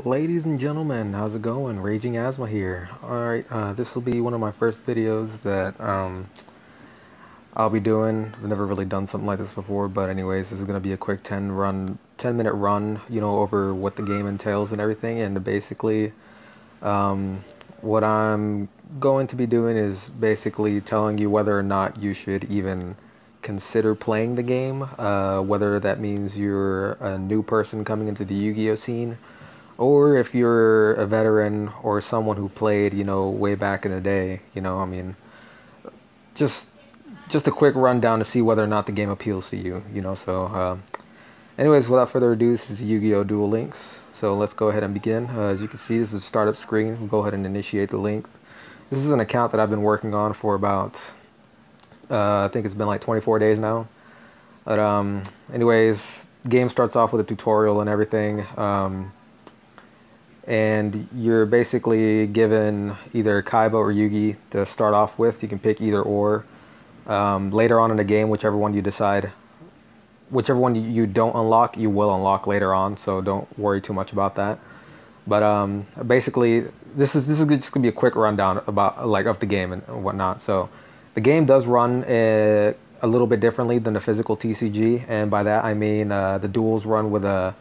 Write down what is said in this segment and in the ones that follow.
Ladies and gentlemen, how's it going? Raging Asthma here. Alright, this will be one of my first videos that I'll be doing. I've never really done something like this before, but anyways, this is going to be a quick 10-minute run, over what the game entails and everything. And basically, um, what I'm going to be doing is basically telling you whether or not you should even consider playing the game, whether that means you're a new person coming into the Yu-Gi-Oh scene, or if you're a veteran or someone who played, way back in the day, just just a quick rundown to see whether or not the game appeals to you. Anyways, without further ado, this is Yu-Gi-Oh Duel Links. So let's go ahead and begin. As you can see, this is a startup screen. We'll go ahead and initiate the link. This is an account that I've been working on for about, I think it's been like 24 days now. But anyways, game starts off with a tutorial and everything. And you're basically given either Kaiba or Yugi to start off with. You can pick either or. Later on in the game, whichever one you decide, whichever one you don't unlock, you will unlock later on. So don't worry too much about that. But basically, this is just gonna be a quick rundown about of the game and whatnot. So the game does run a little bit differently than the physical TCG, and by that I mean the duels run with a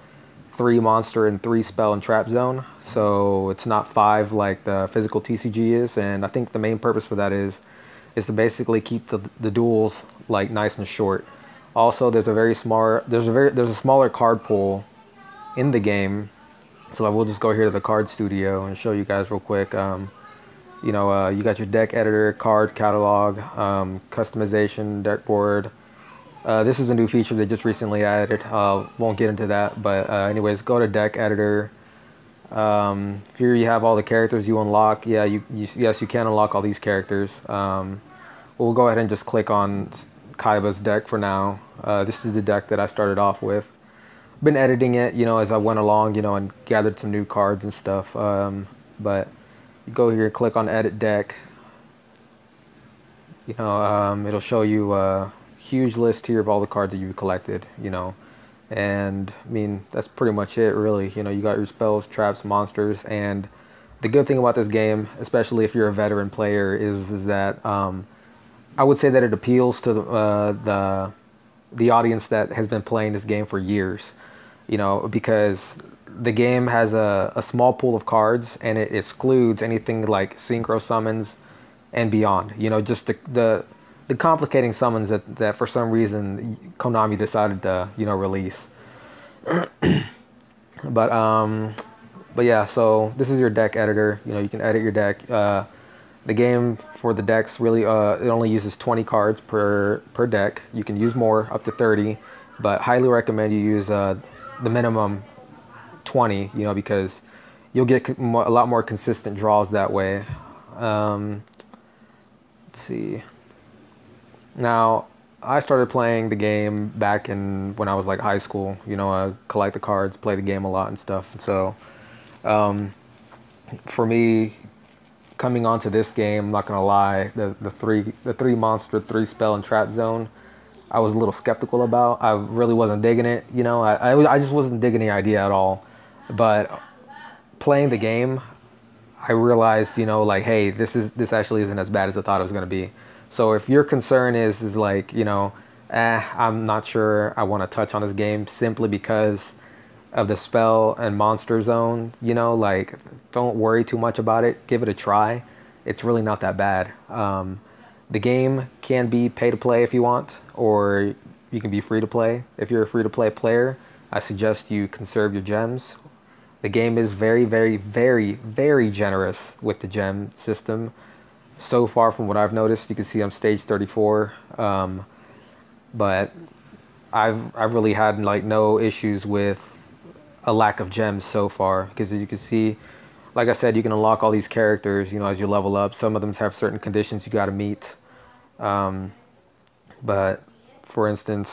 3 monster and 3 spell and trap zone. So it's not 5 like the physical TCG is, and I think the main purpose for that is to basically keep the duels like nice and short. Also, there's a smaller card pool in the game. So I will just go here to the card studio and show you guys real quick. You got your deck editor, card catalog, customization, deck board. This is a new feature they just recently added. Won't get into that, but anyways, go to deck editor. Here you have all the characters you unlock. Yeah, yes, you can unlock all these characters. We'll go ahead and just click on Kaiba's deck for now. This is the deck that I started off with. Been editing it, as I went along, and gathered some new cards and stuff. But you go here, click on edit deck. It'll show you a huge list here of all the cards that you've collected, and I mean that's pretty much it, really. You got your spells, traps, monsters, and the good thing about this game, especially if you're a veteran player, is that I would say that it appeals to the audience that has been playing this game for years. Because the game has a small pool of cards, and it excludes anything like synchro summons and beyond. Just the complicating summons that for some reason Konami decided to release. but yeah, so this is your deck editor. You can edit your deck. The game for the decks really it only uses 20 cards per deck. You can use more, up to 30, but highly recommend you use the minimum 20, because you'll get a lot more consistent draws that way. Let's see. Now, I started playing the game back when I was like high school. I collect the cards, play the game a lot and stuff. So, for me, coming onto this game, I'm not gonna lie, the three monster, 3 spell and trap zone, I was a little skeptical about. I really wasn't digging it. I just wasn't digging the idea at all. But playing the game, I realized, hey, this actually isn't as bad as I thought it was gonna be. So if your concern is like, I'm not sure I want to touch on this game simply because of the spell and monster zone, don't worry too much about it. Give it a try. It's really not that bad. The game can be pay to play if you want, or you can be free to play. If you're a free to play player, I suggest you conserve your gems. The game is very, very, very, very generous with the gem system. So far from what I've noticed, you can see I'm stage 34, but I've really had no issues with a lack of gems so far, because as you can see, like I said, you can unlock all these characters, as you level up. Some of them have certain conditions you got to meet. But for instance,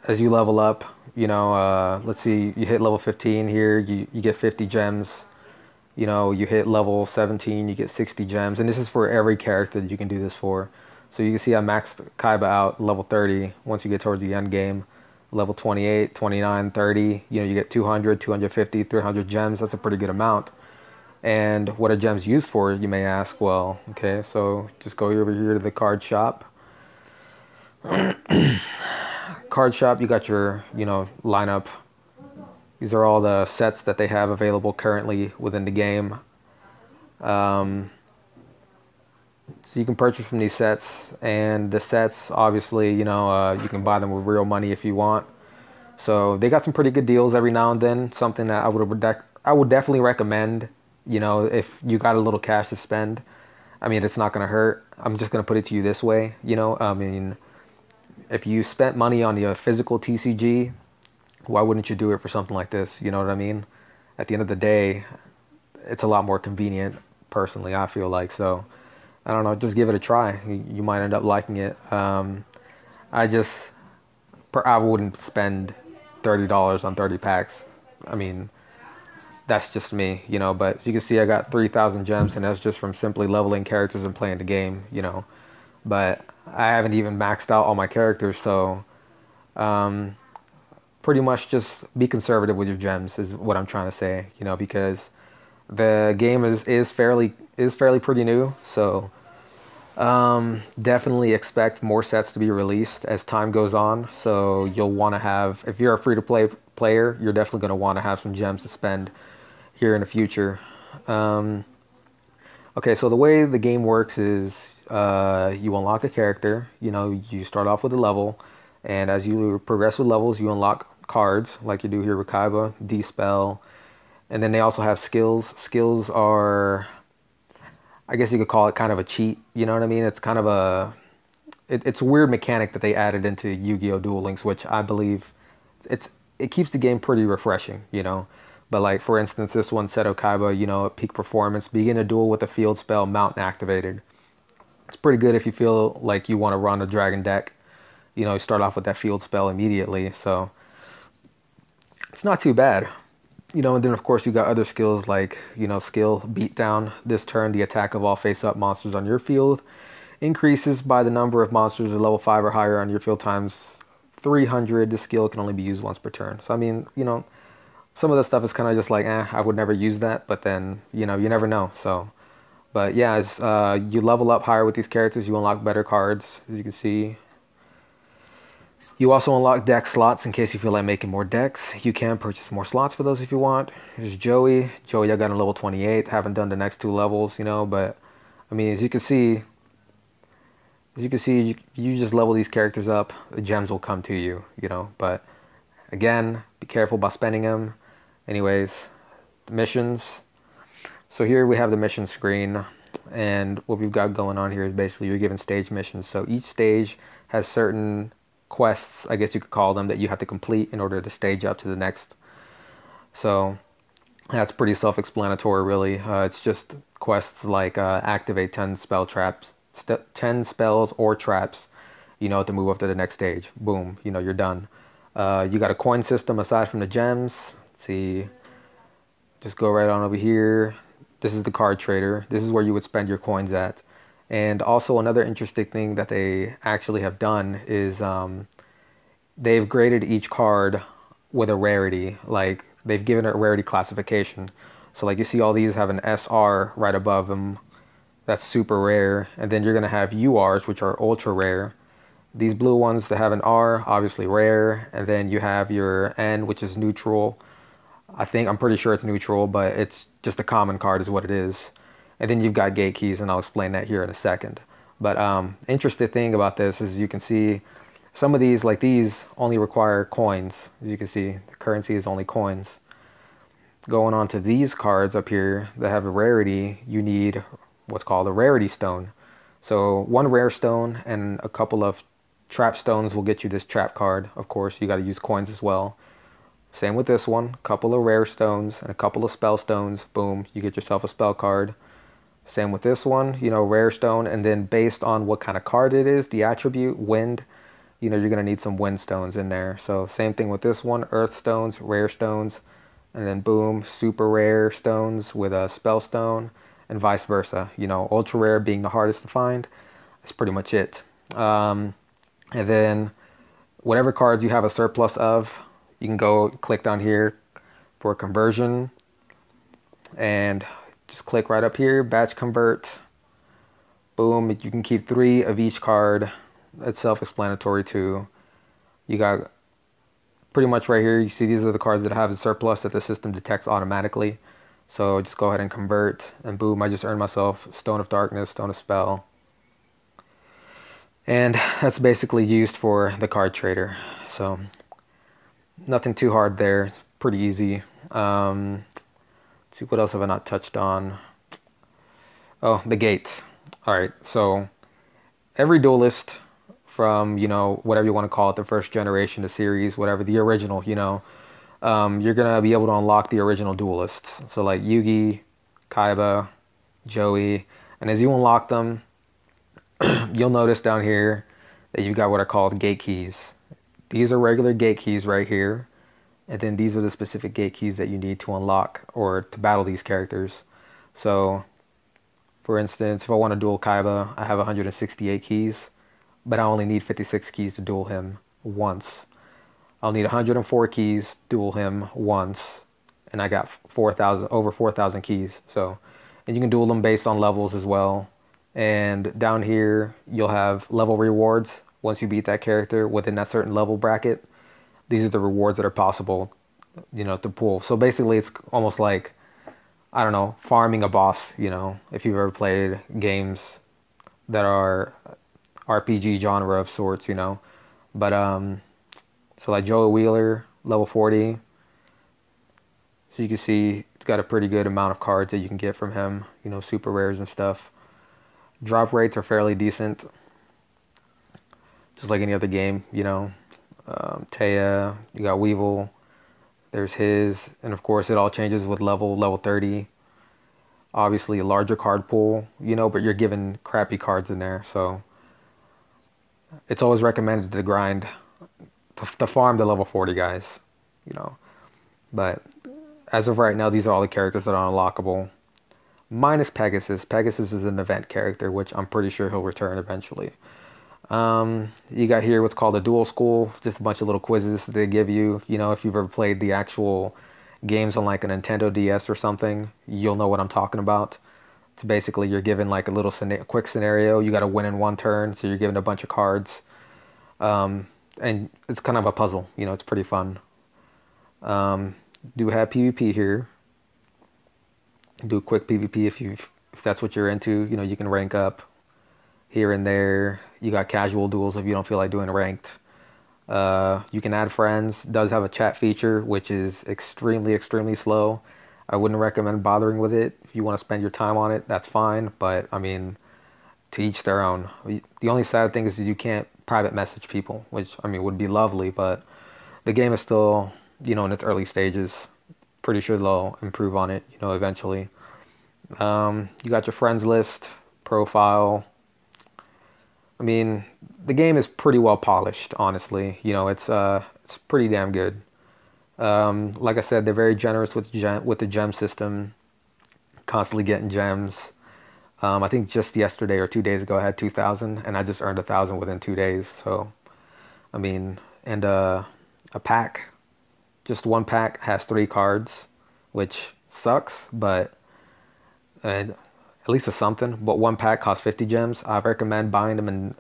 as you level up, let's see, you hit level 15 here, you get 50 gems. You hit level 17, you get 60 gems, and this is for every character that you can do this for. So you can see I maxed Kaiba out level 30 once you get towards the end game. level 28, 29, 30, you get 200, 250, 300 gems. That's a pretty good amount. And what are gems used for, you may ask? Well, okay, so just go over here to the card shop. Card shop, you got your, lineup. These are all the sets that they have available currently within the game. Um, so you can purchase from these sets, and the sets, obviously, you can buy them with real money if you want. So they got some pretty good deals every now and then. Something that I would definitely recommend. If you got a little cash to spend, I mean, it's not gonna hurt. I'm just gonna put it to you this way. I mean, if you spent money on the physical TCG, why wouldn't you do it for something like this? You know what I mean? At the end of the day, it's a lot more convenient. Personally, I feel like so. I don't know. Just give it a try. You might end up liking it. I just I wouldn't spend $30 on 30 packs. I mean, that's just me, But as you can see, I got 3,000 gems, and that's just from simply leveling characters and playing the game, But I haven't even maxed out all my characters, so pretty much just be conservative with your gems is what I'm trying to say, because the game is fairly pretty new, so definitely expect more sets to be released as time goes on. So you'll want to have, if you're a free to play player, you're definitely going to want to have some gems to spend here in the future. Okay, so the way the game works is you unlock a character. You start off with a level, and as you progress with levels, you unlock cards like you do here with Kaiba, D-Spell, and then they also have skills. Skills are, I guess you could call it kind of a cheat. You know what I mean? It's kind of it's a weird mechanic that they added into Yu-Gi-Oh! Duel Links, which I believe it keeps the game pretty refreshing. But like for instance, this one, Seto Kaiba, at peak performance, begin a duel with a field spell, mountain activated. It's pretty good if you feel like you want to run a dragon deck. You start off with that field spell immediately, so it's not too bad. And then of course you got other skills like, skill beatdown. This turn, the attack of all face-up monsters on your field increases by the number of monsters at level 5 or higher on your field times 300. This skill can only be used once per turn. So I mean, some of the stuff is kind of just like, I would never use that, but then, you never know. So, but yeah, as you level up higher with these characters, you unlock better cards, as you can see. You also unlock deck slots in case you feel like making more decks. You can purchase more slots for those if you want. Here's Joey. Joey, I got a level 28. Haven't done the next 2 levels, but I mean, as you can see, you just level these characters up, the gems will come to you, But again, be careful about spending them. Anyways, the missions. So here we have the mission screen, and what we've got going on here is basically you're given stage missions. So each stage has certain quests, I guess you could call them, that you have to complete in order to stage up to the next. So that's pretty self-explanatory, really. It's just quests like activate 10 spell traps, 10 spells or traps, to move up to the next stage. Boom, you're done. You got a coin system aside from the gems. Let's see, just go right on over here. This is the card trader. This is where you would spend your coins at. And also another interesting thing that they actually have done is they've graded each card with a rarity. Like they've given it a rarity classification. So like you see all these have an SR right above them. That's super rare. And then you're going to have URs, which are ultra rare. These blue ones that have an R, obviously rare. And then you have your N, which is neutral. I'm pretty sure it's neutral, but it's just a common card is what it is. And then you've got gate keys, and I'll explain that here in a second. But interesting thing about this is you can see some of these, like these, only require coins. As you can see, the currency is only coins. Going on to these cards up here that have a rarity, you need what's called a rarity stone. So one rare stone and a couple of trap stones will get you this trap card. Of course, you got to use coins as well. Same with this one, couple of rare stones and a couple of spell stones. Boom, you get yourself a spell card. Same with this one, rare stone, and then based on what kind of card it is, the attribute, wind, you're going to need some wind stones in there. So same thing with this one, earth stones, rare stones, and then boom, super rare stones with a spell stone, and vice versa. Ultra rare being the hardest to find. That's pretty much it. And then whatever cards you have a surplus of, you can go click down here for conversion and just click right up here, batch convert. Boom, you can keep 3 of each card. That's self-explanatory too. You got pretty much right here, you see these are the cards that have a surplus that the system detects automatically. So just go ahead and convert, and boom, I just earned myself Stone of Darkness, Stone of Spell. And that's basically used for the card trader. So nothing too hard there. It's pretty easy. Let's see, what else have I not touched on? Oh, the gate. All right, so every duelist from, whatever you want to call it, the first generation, the series, whatever, the original, you're going to be able to unlock the original duelists. So like Yugi, Kaiba, Joey, and as you unlock them, you'll notice down here that you've got what are called gate keys. These are regular gate keys right here, and then these are the specific gate keys that you need to unlock or to battle these characters. So, for instance, if I want to duel Kaiba, I have 168 keys, but I only need 56 keys to duel him once. I'll need 104 keys, duel him once, and I got over 4,000 keys. So, and you can duel them based on levels as well. And down here, you'll have level rewards once you beat that character within that certain level bracket. These are the rewards that are possible, to pull. So basically, it's almost like, I don't know, farming a boss, if you've ever played games that are RPG genre of sorts, But, so like Joey Wheeler, level 40. So you can see it's got a pretty good amount of cards that you can get from him, super rares and stuff. Drop rates are fairly decent, just like any other game, Taya, you got Weevil, there's his, and of course it all changes with level 30. Obviously a larger card pool, but you're given crappy cards in there, so it's always recommended to grind, to farm the level 40 guys, But as of right now, these are all the characters that are unlockable. Minus Pegasus. Pegasus is an event character, which I'm pretty sure he'll return eventually. You got here what's called a Duel School, just a bunch of little quizzes that they give you. If you've ever played the actual games on like a Nintendo DS or something, you'll know what I'm talking about. It's basically you're given like a little quick scenario. You got to win in one turn, so you're given a bunch of cards. And it's kind of a puzzle. It's pretty fun. Do have PvP here. Do a quick PvP if that's what you're into. You can rank up here and there. You got casual duels if you don't feel like doing ranked. You can add friends. It does have a chat feature, which is extremely, extremely slow. I wouldn't recommend bothering with it. If you want to spend your time on it, that's fine. But, to each their own. The only sad thing is that you can't private message people, which, would be lovely. But the game is still, in its early stages. Pretty sure they'll improve on it, eventually. You got your friends list, profile. The game is pretty well polished, honestly. It's pretty damn good. Like I said, they're very generous with the gem system. Constantly getting gems. I think just yesterday or 2 days ago I had 2,000, and I just earned 1,000 within 2 days. So, and a pack. Just one pack has 3 cards, which sucks, but at least it's something. But one pack costs 50 gems. I recommend buying them in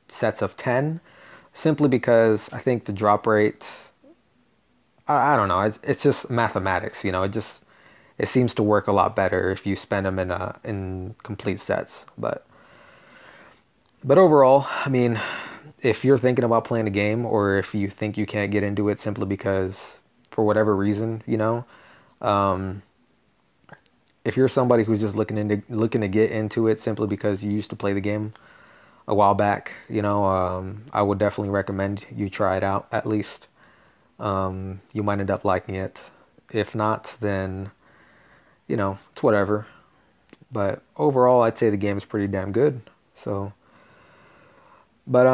sets of 10, simply because I think the drop rate, I don't know, it's just mathematics, it seems to work a lot better if you spend them in complete sets. But overall, if you're thinking about playing a game, or if you think you can't get into it simply because for whatever reason, if you're somebody who's just looking to get into it simply because you used to play the game a while back, I would definitely recommend you try it out at least. You might end up liking it. If not, then it's whatever. But overall, I'd say the game is pretty damn good. So, but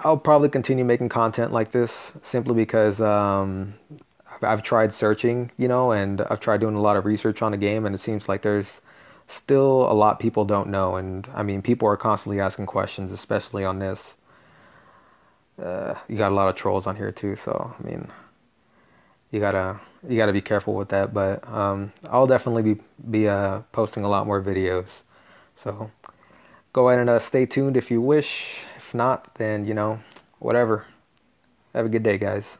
I'll probably continue making content like this simply because I've tried searching, and I've tried doing a lot of research on the game, and it seems like there's still a lot people don't know. And people are constantly asking questions, especially on this. You got a lot of trolls on here too, so I mean, you gotta be careful with that. But I'll definitely be posting a lot more videos. So go ahead and stay tuned if you wish. If not, then whatever. Have a good day, guys.